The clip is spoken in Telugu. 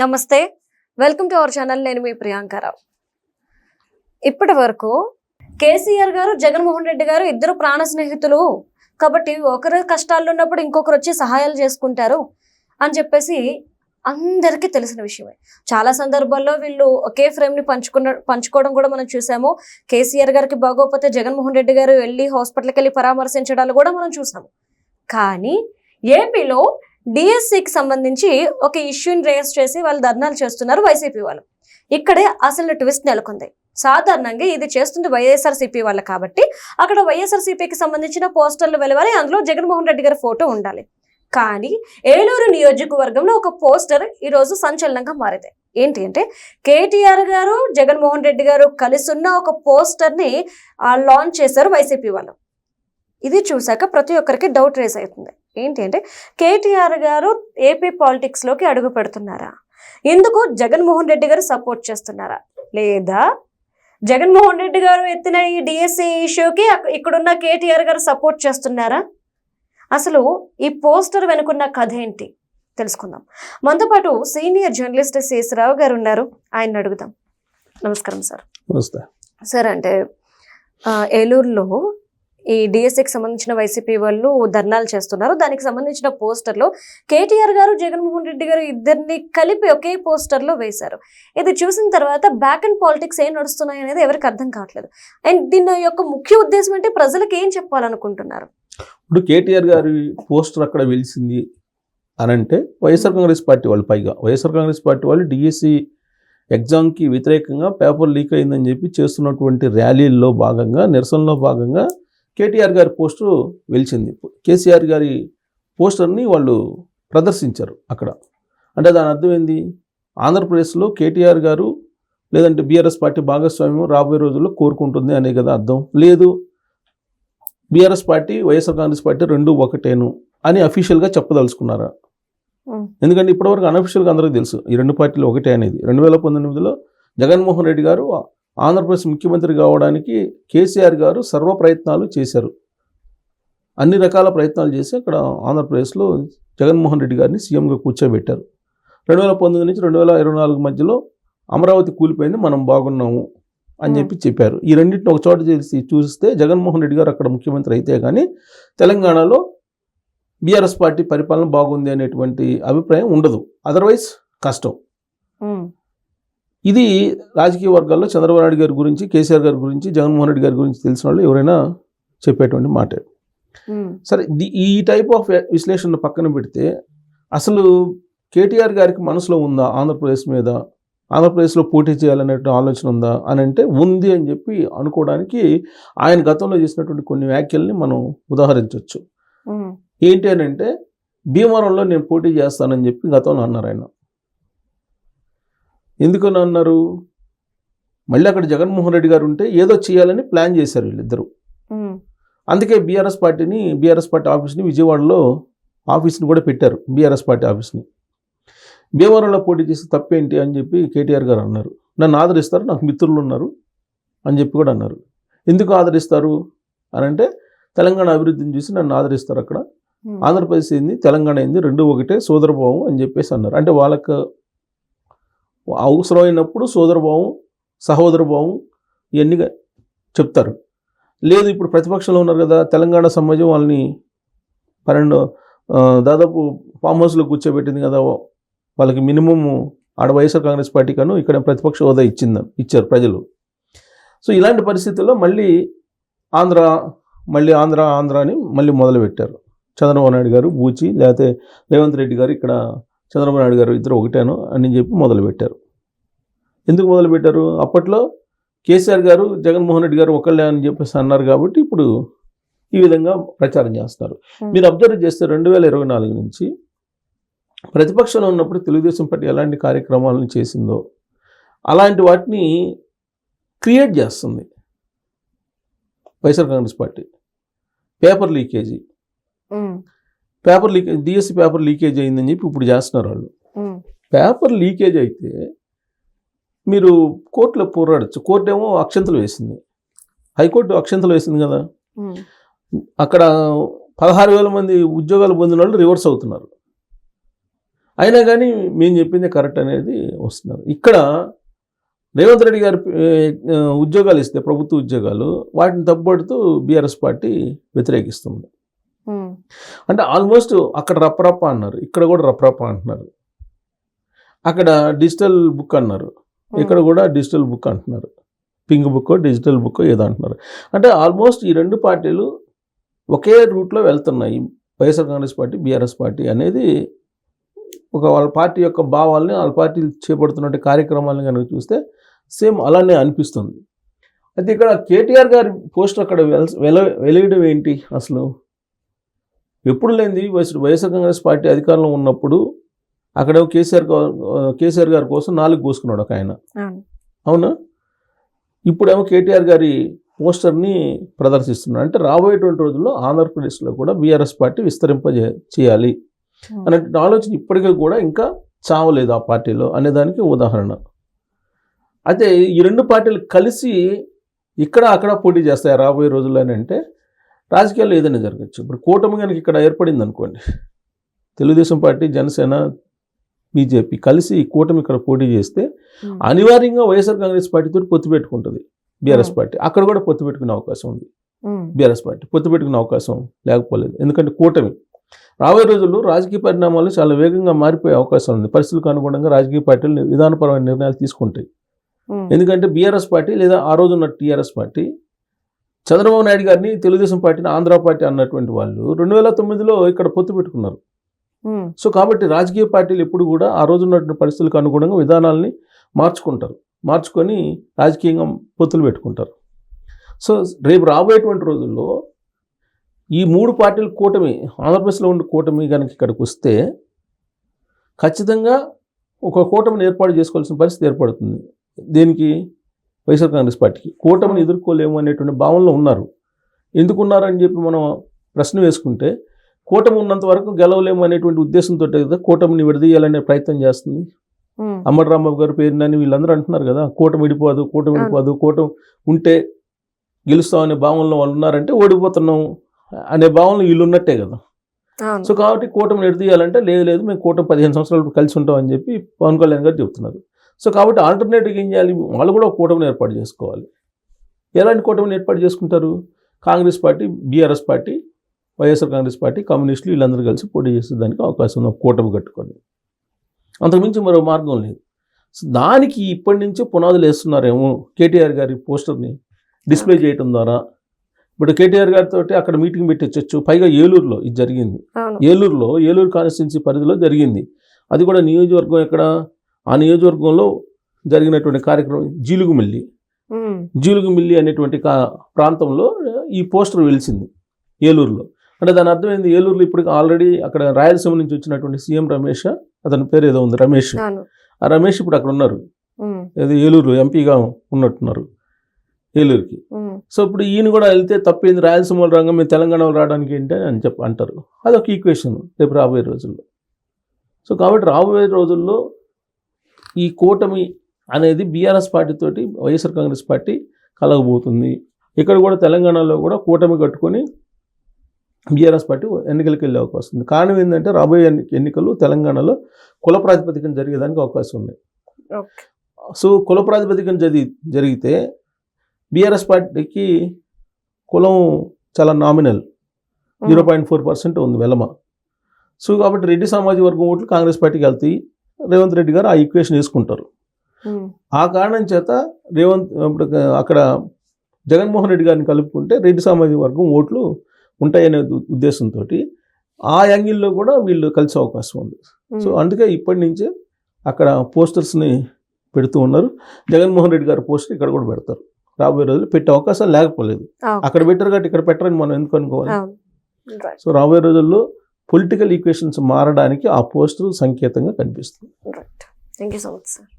నమస్తే, వెల్కమ్ టు అవర్ ఛానల్. నేను మీ ప్రియాంకారావు. ఇప్పటి వరకు కేసీఆర్ గారు, జగన్మోహన్ రెడ్డి గారు ఇద్దరు ప్రాణ స్నేహితులు కాబట్టి ఒకరు కష్టాల్లో ఉన్నప్పుడు ఇంకొకరు వచ్చి సహాయాలు చేసుకుంటారు అని చెప్పేసి అందరికీ తెలిసిన విషయమే. చాలా సందర్భాల్లో వీళ్ళు ఒకే ఫ్రేమ్ ని పంచుకోవడం కూడా మనం చూసాము. కేసీఆర్ గారికి బాగోకపోతే జగన్మోహన్ రెడ్డి గారు వెళ్ళి హాస్పిటల్కి వెళ్ళి పరామర్శించడాలు కూడా మనం చూసాము. కానీ ఏపీలో డిఎస్సికి సంబంధించి ఒక ఇష్యూని రేస్ చేసి వాళ్ళు ధర్నాలు చేస్తున్నారు వైసీపీ వాళ్ళు. ఇక్కడే అసలు ట్విస్ట్ నెలకొంది. సాధారణంగా ఇది చేస్తుంది వైఎస్ఆర్సీపీ వాళ్ళు కాబట్టి అక్కడ వైఎస్ఆర్సీపీకి సంబంధించిన పోస్టర్లు వెలవాలి, అందులో జగన్మోహన్ రెడ్డి గారి ఫోటో ఉండాలి. కానీ ఏలూరు నియోజకవర్గంలో ఒక పోస్టర్ ఈరోజు సంచలనంగా మారింది. ఏంటి అంటే కేటీఆర్ గారు, జగన్మోహన్ రెడ్డి గారు కలిసి ఉన్న ఒక పోస్టర్ని లాంచ్ చేశారు వైసీపీ వాళ్ళు. ఇది చూసాక ప్రతి ఒక్కరికి డౌట్ రేస్ అవుతుంది. ఏంటి అంటే కేటీఆర్ గారు ఏపీ పాలిటిక్స్లోకి అడుగు పెడుతున్నారా, ఎందుకు జగన్మోహన్ రెడ్డి గారు సపోర్ట్ చేస్తున్నారా, లేదా జగన్మోహన్ రెడ్డి గారు ఎత్తిన ఈ డిఎస్సి ఇష్యూకి ఇక్కడున్న కేటీఆర్ గారు సపోర్ట్ చేస్తున్నారా? అసలు ఈ పోస్టర్ వెనుకున్న కథ ఏంటి తెలుసుకుందాం. మనతో పాటు సీనియర్ జర్నలిస్ట్ శేషరావు గారు ఉన్నారు, ఆయన అడుగుదాం. నమస్కారం సార్. నమస్తే సార్. అంటే ఏలూరులో ఈ డిఎస్సికి సంబంధించిన వైసీపీ వాళ్ళు ధర్నాలు చేస్తున్నారు. దానికి సంబంధించిన పోస్టర్లో కేటీఆర్ గారు, జగన్మోహన్ రెడ్డి గారు ఇద్దరిని కలిపి ఒకే పోస్టర్లో వేశారు. ఇది చూసిన తర్వాత బ్యాక్ అండ్ పాలిటిక్స్ ఏం నడుస్తున్నాయి అనేది ఎవరికి అర్థం కావట్లేదు. అండ్ దీని యొక్క ముఖ్య ఉద్దేశం అంటే ప్రజలకు ఏం చెప్పాలనుకుంటున్నారు? ఇప్పుడు కేటీఆర్ గారి పోస్టర్ అక్కడ వెలిసింది అని అంటే వైఎస్ఆర్ కాంగ్రెస్ పార్టీ వాళ్ళు, పైగా వైఎస్ఆర్ కాంగ్రెస్ పార్టీ వాళ్ళు డిఎస్సి ఎగ్జామ్కి వ్యతిరేకంగా పేపర్ లీక్ అయిందని చెప్పి చేస్తున్నటువంటి ర్యాలీల్లో భాగంగా, నిరసనలో భాగంగా కేటీఆర్ గారి పోస్టరు వెలిచింది. కేసీఆర్ గారి పోస్టర్ని వాళ్ళు ప్రదర్శించారు అక్కడ. అంటే దాని అర్థం ఏంది? ఆంధ్రప్రదేశ్లో కేటీఆర్ గారు లేదంటే బీఆర్ఎస్ పార్టీ భాగస్వామ్యం రాబోయే రోజుల్లో కోరుకుంటుంది అనే కదా అర్థం. లేదు, BRS party, YSR Congress party రెండు ఒకటేను అని అఫీషియల్గా చెప్పదలుచుకున్నారా? ఎందుకంటే ఇప్పటివరకు అనఫీషియల్గా అందరికీ తెలుసు ఈ రెండు పార్టీలు ఒకటే అనేది. 2019లో జగన్మోహన్ రెడ్డి గారు ఆంధ్రప్రదేశ్ ముఖ్యమంత్రి కావడానికి కేసీఆర్ గారు సర్వ ప్రయత్నాలు చేశారు. అన్ని రకాల ప్రయత్నాలు చేసి అక్కడ ఆంధ్రప్రదేశ్లో జగన్మోహన్ రెడ్డి గారిని సీఎంగా కూర్చోబెట్టారు. 2019 నుంచి 2024 మధ్యలో అమరావతి కూలిపోయింది, మనం బాగున్నాము అని చెప్పారు. ఈ రెండింటిని ఒక చోట చేసి చూస్తే జగన్మోహన్ రెడ్డి గారు అక్కడ ముఖ్యమంత్రి అయితే కానీ తెలంగాణలో బీఆర్ఎస్ పార్టీ పరిపాలన బాగుంది అనేటువంటి అభిప్రాయం ఉండదు. అదర్వైజ్ కష్టం. ఇది రాజకీయ వర్గాల్లో చంద్రబాబు నాయుడు గారి గురించి, కేసీఆర్ గారి గురించి, జగన్మోహన్ రెడ్డి గారి గురించి తెలిసిన వాళ్ళు ఎవరైనా చెప్పేటువంటి మాట. సరే, ఈ టైప్ ఆఫ్ విశ్లేషణ పక్కన పెడితే అసలు కేటీఆర్ గారికి మనసులో ఉందా ఆంధ్రప్రదేశ్ మీద, ఆంధ్రప్రదేశ్లో పోటీ చేయాలనే ఆలోచన ఉందా అని అంటే ఉంది అని చెప్పి అనుకోవడానికి ఆయన గతంలో చేసినటువంటి కొన్ని వ్యాఖ్యల్ని మనం ఉదాహరించవచ్చు. ఏంటి అని అంటే భీమవరంలో నేను పోటీ చేస్తానని చెప్పి గతంలో అన్నారు ఆయన. ఎందుకని అన్నారు? మళ్ళీ అక్కడ జగన్మోహన్ రెడ్డి గారు ఉంటే ఏదో చేయాలని ప్లాన్ చేశారు వీళ్ళిద్దరూ. అందుకే బీఆర్ఎస్ పార్టీ ఆఫీస్ని విజయవాడలో ఆఫీస్ని కూడా పెట్టారు, బీఆర్ఎస్ పార్టీ ఆఫీస్ని. భీమవరంలో పోటీ చేసి తప్పేంటి అని చెప్పి కేటీఆర్ గారు అన్నారు. నన్ను ఆదరిస్తారు, నాకు మిత్రులు ఉన్నారు అని చెప్పి కూడా అన్నారు. ఎందుకు ఆదరిస్తారు అని అంటే తెలంగాణ అభివృద్ధిని చూసి నన్ను ఆదరిస్తారు, అక్కడ ఆంధ్రప్రదేశ్ ఏంది, తెలంగాణ ఏంది, రెండు ఒకటే, సోదరభావం అని చెప్పేసి అన్నారు. అంటే వాళ్ళకు అవసరమైనప్పుడు సోదరభావం, సహోదరభావం ఇవన్నీ చెప్తారు. లేదు, ఇప్పుడు ప్రతిపక్షంలో ఉన్నారు కదా, తెలంగాణ సమాజం వాళ్ళని దాదాపు ఫామ్ హౌస్లో కూర్చోబెట్టింది కదా, వాళ్ళకి మినిమం ఆడ వైఎస్ఆర్ కాంగ్రెస్ పార్టీ కను ఇక్కడ ప్రతిపక్ష హోదా ఇచ్చారు ప్రజలు. సో ఇలాంటి పరిస్థితుల్లో మళ్ళీ ఆంధ్ర అని మళ్ళీ మొదలుపెట్టారు. చంద్రబాబు నాయుడు గారు బూచి, లేకపోతే రేవంత్ రెడ్డి గారు ఇక్కడ చంద్రబాబు నాయుడు గారు ఇద్దరు ఒకటేను అని చెప్పి మొదలుపెట్టారు. ఎందుకు మొదలుపెట్టారు? అప్పట్లో కేసీఆర్ గారు, జగన్మోహన్ రెడ్డి గారు ఒకళ్ళే అని చెప్పేసి అన్నారు కాబట్టి ఇప్పుడు ఈ విధంగా ప్రచారం చేస్తారు. మీరు అబ్జర్వ్ చేస్తే 2024 నుంచి ప్రతిపక్షంలో ఉన్నప్పుడు తెలుగుదేశం పార్టీ ఎలాంటి కార్యక్రమాలను చేసిందో అలాంటి వాటిని క్రియేట్ చేస్తుంది YSR Congress party. Paper leakage, DSC paper leakage అయిందని చెప్పి ఇప్పుడు చేస్తున్నారు వాళ్ళు. పేపర్ లీకేజ్ అయితే మీరు కోర్టులో పోరాడచ్చు. కోర్టు ఏమో అక్షంతలు వేసింది, హైకోర్టు అక్షంతలు వేసింది కదా. అక్కడ 16,000 మంది ఉద్యోగాలు పొందిన వాళ్ళు రివర్స్ అవుతున్నారు. అయినా కానీ మేము చెప్పింది కరెక్ట్ అనేది వస్తున్నారు. ఇక్కడ రేవంత్ రెడ్డి గారు ఉద్యోగాలు ఇస్తే ప్రభుత్వ ఉద్యోగాలు వాటిని తప్పుపడుతూ బీఆర్ఎస్ పార్టీ వ్యతిరేకిస్తుంది. అంటే ఆల్మోస్ట్ అక్కడ రప్పరప్ప అన్నారు, ఇక్కడ కూడా రప్పరప్ప అంటున్నారు. అక్కడ డిజిటల్ బుక్ అన్నారు, ఇక్కడ కూడా డిజిటల్ బుక్ అంటున్నారు. పింక్ బుక్ డిజిటల్ బుక్ ఏదో అంటున్నారు. అంటే ఆల్మోస్ట్ ఈ రెండు పార్టీలు ఒకే రూట్లో వెళ్తున్నాయి. YSR Congress party, BRS party అనేది వాళ్ళ పార్టీ యొక్క భావాల్ని, వాళ్ళ పార్టీలు చేపడుతున్న కార్యక్రమాలను కనుక చూస్తే సేమ్ అలానే అనిపిస్తుంది. అయితే ఇక్కడ కేటీఆర్ గారి పోస్ట్ అక్కడ వెలయడం ఏంటి? అసలు ఎప్పుడు లేనిది వైఎస్ఆర్ కాంగ్రెస్ పార్టీ అధికారంలో ఉన్నప్పుడు అక్కడ కేసీఆర్ గారి కోసం 4 కోసుకున్నాడు ఒక ఆయన, అవునా? ఇప్పుడేమో కేటీఆర్ గారి పోస్టర్ని ప్రదర్శిస్తున్నాడు. అంటే రాబోయేటువంటి రోజుల్లో ఆంధ్రప్రదేశ్లో కూడా బీఆర్ఎస్ పార్టీ చేయాలి అనే ఆలోచన ఇప్పటికీ కూడా ఇంకా చావలేదు ఆ పార్టీలో అనేదానికి ఉదాహరణ. అయితే ఈ రెండు పార్టీలు కలిసి ఇక్కడ అక్కడ పోటీ చేస్తాయి రాబోయే రోజుల్లో అని అంటే రాజకీయాల్లో ఏదైనా జరగచ్చు. ఇప్పుడు కూటమి కనుక ఇక్కడ ఏర్పడింది అనుకోండి, తెలుగుదేశం పార్టీ, జనసేన, బీజేపీ కలిసి ఈ కూటమి ఇక్కడ పోటీ చేస్తే అనివార్యంగా వైఎస్ఆర్ కాంగ్రెస్ పార్టీతో పొత్తు పెట్టుకుంటుంది బీఆర్ఎస్ పార్టీ. అక్కడ కూడా పొత్తు పెట్టుకునే అవకాశం ఉంది. బీఆర్ఎస్ పార్టీ పొత్తు పెట్టుకునే అవకాశం లేకపోలేదు. ఎందుకంటే కూటమి రాబోయే రోజుల్లో రాజకీయ పరిణామాలు చాలా వేగంగా మారిపోయే అవకాశం ఉంది. పరిస్థితులకు అనుగుణంగా రాజకీయ పార్టీలు విధానపరమైన నిర్ణయాలు తీసుకుంటాయి. ఎందుకంటే బీఆర్ఎస్ పార్టీ లేదా ఆ రోజు ఉన్న టీఆర్ఎస్ పార్టీ చంద్రబాబు నాయుడు గారిని, తెలుగుదేశం పార్టీని ఆంధ్ర పార్టీ అన్నటువంటి వాళ్ళు 2009లో ఇక్కడ పొత్తు పెట్టుకున్నారు. సో కాబట్టి రాజకీయ పార్టీలు ఎప్పుడు కూడా ఆ రోజు ఉన్నటువంటి పరిస్థితులకు అనుగుణంగా విధానాలని మార్చుకొని రాజకీయంగా పొత్తులు పెట్టుకుంటారు. సో రేపు రాబోయేటువంటి రోజుల్లో ఈ 3 పార్టీల కూటమి, ఆంధ్రప్రదేశ్లో ఉన్న కూటమి కనుక ఇక్కడికి వస్తే ఖచ్చితంగా ఒక కూటమిని ఏర్పాటు చేసుకోవాల్సిన పరిస్థితి ఏర్పడుతుంది. దేనికి? వైఎస్ఆర్ కాంగ్రెస్ పార్టీకి. కూటమిని ఎదుర్కోలేము అనేటువంటి భావనలో ఉన్నారు. ఎందుకున్నారని చెప్పి మనం ప్రశ్న వేసుకుంటే, కూటమి ఉన్నంత వరకు గెలవలేము అనేటువంటి ఉద్దేశంతో కదా కూటమిని విడదీయాలనే ప్రయత్నం చేస్తుంది. అమ్మడి రాంబాబు గారు, పేరునని వీళ్ళందరూ అంటున్నారు కదా, కూటమి విడిపోదు, కూటమి ఉంటే గెలుస్తామనే భావనలో వాళ్ళు ఉన్నారంటే ఓడిపోతున్నాం అనే భావనలో వీళ్ళు ఉన్నట్టే కదా. సో కాబట్టి కూటమిని విడదీయాలంటే లేదు మేము కూటమి 15 సంవత్సరాలు కలిసి ఉంటామని చెప్పి పవన్ కళ్యాణ్ గారు చెబుతున్నారు. సో కాబట్టి ఆల్టర్నేటివ్గా ఏం చేయాలి? వాళ్ళు కూడా ఒక కూటమిని ఏర్పాటు చేసుకోవాలి. ఎలాంటి కూటమిని ఏర్పాటు చేసుకుంటారు? Congress party, BRS party, YSR Congress party, కమ్యూనిస్టులు వీళ్ళందరూ కలిసి పోటీ చేసేదానికి అవకాశం ఉంది, కూటమి కట్టుకొని. అంతకుమించి మరో మార్గం లేదు. సో దానికి ఇప్పటి నుంచే పునాదులు వేస్తున్నారేమో కేటీఆర్ గారి పోస్టర్ని డిస్ప్లే చేయడం ద్వారా. ఇప్పుడు కేటీఆర్ గారితో అక్కడ మీటింగ్ పెట్టచ్చు. పైగా ఏలూరులో ఇది జరిగింది. ఏలూరు కాన్స్టిట్యున్సీ పరిధిలో జరిగింది. అది కూడా నియోజకవర్గం ఎక్కడ? ఆ నియోజకవర్గంలో జరిగినటువంటి కార్యక్రమం జీలుగుమిల్లి అనేటువంటి ప్రాంతంలో ఈ పోస్టర్ వెలిసింది ఏలూరులో. అంటే దాని అర్థమైంది, ఏలూరులో ఇప్పుడు ఆల్రెడీ అక్కడ రాయలసీమ నుంచి వచ్చినటువంటి సీఎం రమేష్, అతని పేరు ఏదో ఉంది, రమేష్. ఆ రమేష్ ఇప్పుడు అక్కడ ఉన్నారు, ఏదో ఏలూరు ఎంపీగా ఉన్నట్టున్నారు ఏలూరుకి. సో ఇప్పుడు ఈయన కూడా వెళ్తే తప్పేంది, రాయలసీమ రంగం మేము తెలంగాణలో రావడానికి ఏంటి అని అంటారు. అదొక ఈక్వేషన్ రేపు రాబోయే రోజుల్లో. సో కాబట్టి రాబోయే రోజుల్లో ఈ కూటమి అనేది బీఆర్ఎస్ పార్టీ తోటి వైఎస్ఆర్ కాంగ్రెస్ పార్టీ కలగబోతుంది. ఇక్కడ కూడా తెలంగాణలో కూడా కూటమి కట్టుకొని బీఆర్ఎస్ పార్టీ ఎన్నికలకు వెళ్ళే అవకాశం ఉంది. కారణం ఏంటంటే రాబోయే ఎన్నికలు తెలంగాణలో కుల ప్రాతిపదికన జరిగేదానికి అవకాశం ఉంది. సో కుల ప్రాతిపదికన జరిగితే బీఆర్ఎస్ పార్టీకి కులం చాలా నామినల్ 0.4% ఉంది వెలమ. సో కాబట్టి రెడ్డి సామాజిక వర్గం ఓట్లు కాంగ్రెస్ పార్టీకి వెళ్తాయి. రేవంత్ రెడ్డి గారు ఆ ఈక్వేషన్ వేసుకుంటారు. ఆ కారణం చేత అక్కడ జగన్మోహన్ రెడ్డి గారిని కలుపుకుంటే రెడ్డి సామాజిక వర్గం ఓట్లు ఉంటాయనే ఉద్దేశంతో ఆ యాంగిల్లో కూడా వీళ్ళు కలిసే అవకాశం ఉంది. సో అందుకే ఇప్పటి నుంచే అక్కడ పోస్టర్స్ని పెడుతూ ఉన్నారు. జగన్మోహన్ రెడ్డి గారి పోస్టర్ ఇక్కడ కూడా పెడతారు. రాబోయే రోజులు పెట్టే అవకాశాలు లేకపోలేదు. అక్కడ పెట్టారు కాబట్టి ఇక్కడ పెట్టరని మనం ఎందుకు అనుకోవాలి? సో రాబోయే రోజుల్లో పొలిటికల్ ఈక్వేషన్స్ మారడానికి ఆ పోస్టర్ సంకేతంగా కనిపిస్తుంది. Thank you so much sir.